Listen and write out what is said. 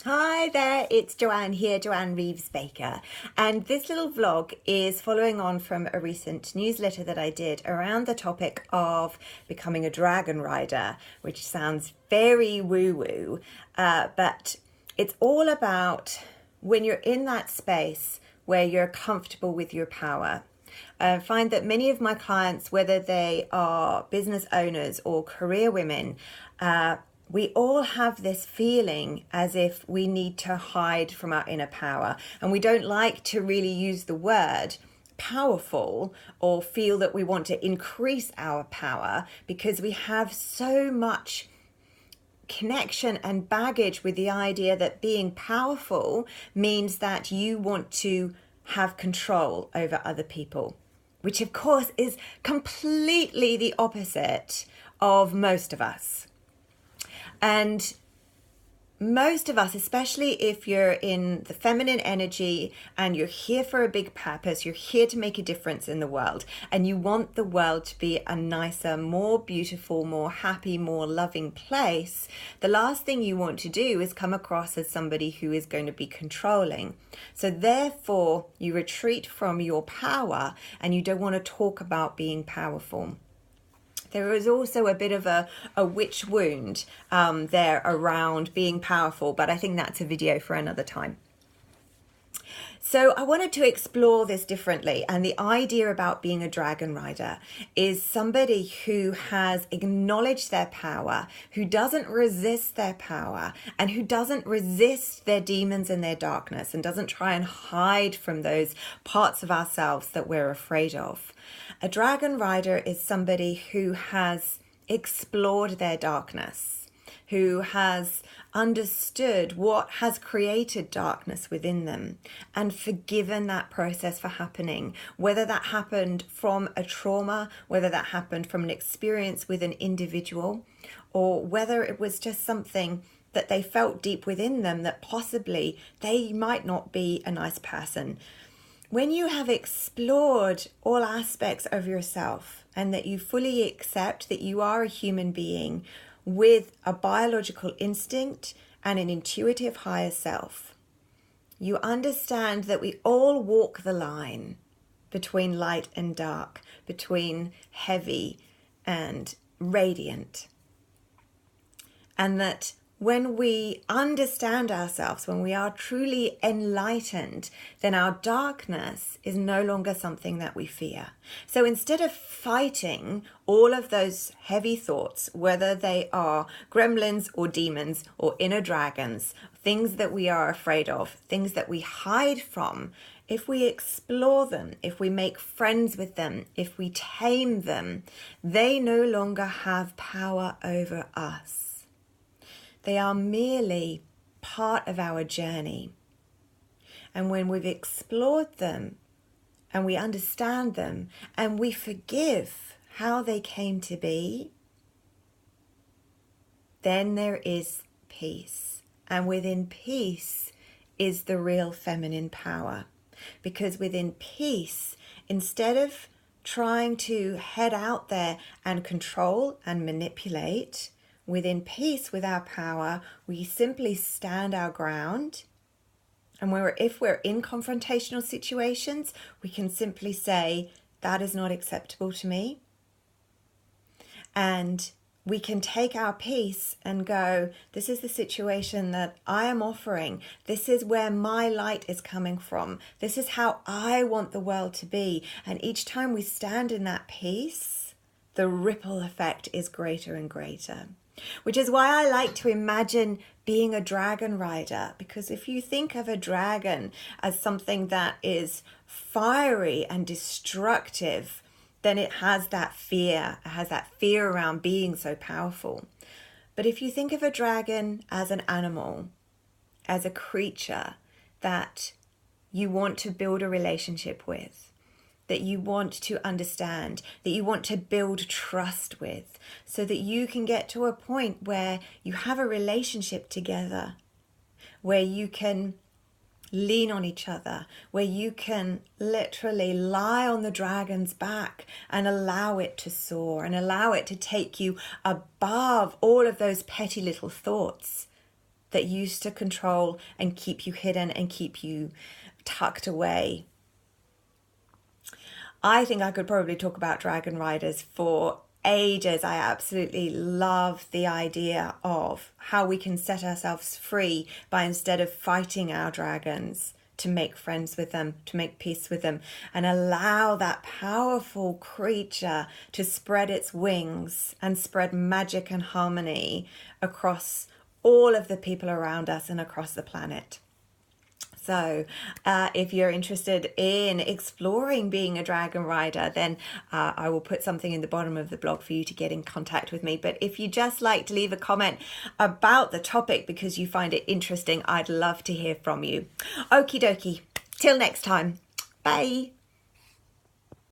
Hi there, it's Joanne here, Joanne Reeves-Baker, and this little vlog is following on from a recent newsletter that I did around the topic of becoming a dragon rider, which sounds very woo-woo, but it's all about when you're in that space where you're comfortable with your power. I find that many of my clients, whether they are business owners or career women, we all have this feeling as if we need to hide from our inner power, and we don't like to really use the word powerful or feel that we want to increase our power because we have so much connection and baggage with the idea that being powerful means that you want to have control over other people, which of course is completely the opposite of most of us. And most of us, especially if you're in the feminine energy and you're here for a big purpose, you're here to make a difference in the world, and you want the world to be a nicer, more beautiful, more happy, more loving place, the last thing you want to do is come across as somebody who is going to be controlling. So therefore, you retreat from your power and you don't want to talk about being powerful. There is also a bit of a witch wound there around being powerful, but I think that's a video for another time. So I wanted to explore this differently, and the idea about being a dragon rider is somebody who has acknowledged their power, who doesn't resist their power, and who doesn't resist their demons and their darkness, and doesn't try and hide from those parts of ourselves that we're afraid of. A dragon rider is somebody who has explored their darkness, who has understood what has created darkness within them and forgiven that process for happening, whether that happened from a trauma, whether that happened from an experience with an individual, or whether it was just something that they felt deep within them that possibly they might not be a nice person. When you have explored all aspects of yourself and that you fully accept that you are a human being with a biological instinct and an intuitive higher self, you understand that we all walk the line between light and dark, between heavy and radiant, and that when we understand ourselves, when we are truly enlightened, then our darkness is no longer something that we fear. So instead of fighting all of those heavy thoughts, whether they are gremlins or demons or inner dragons, things that we are afraid of, things that we hide from, if we explore them, if we make friends with them, if we tame them, they no longer have power over us. They are merely part of our journey. And when we've explored them and we understand them and we forgive how they came to be, then there is peace. And within peace is the real feminine power. Because within peace, instead of trying to head out there and control and manipulate, within peace with our power, we simply stand our ground. And if we're in confrontational situations, we can simply say, that is not acceptable to me. And we can take our peace and go, this is the situation that I am offering. This is where my light is coming from. This is how I want the world to be. And each time we stand in that peace, the ripple effect is greater and greater. Which is why I like to imagine being a dragon rider, because if you think of a dragon as something that is fiery and destructive, then it has that fear. It has that fear around being so powerful. But if you think of a dragon as an animal, as a creature that you want to build a relationship with, that you want to understand, that you want to build trust with, so that you can get to a point where you have a relationship together, where you can lean on each other, where you can literally lie on the dragon's back and allow it to soar and allow it to take you above all of those petty little thoughts that used to control and keep you hidden and keep you tucked away. I think I could probably talk about dragon riders for ages. I absolutely love the idea of how we can set ourselves free by, instead of fighting our dragons, to make friends with them, to make peace with them, and allow that powerful creature to spread its wings and spread magic and harmony across all of the people around us and across the planet. So if you're interested in exploring being a dragon rider, then I will put something in the bottom of the blog for you to get in contact with me. But if you just like to leave a comment about the topic because you find it interesting, I'd love to hear from you. Okie dokie. Till next time. Bye.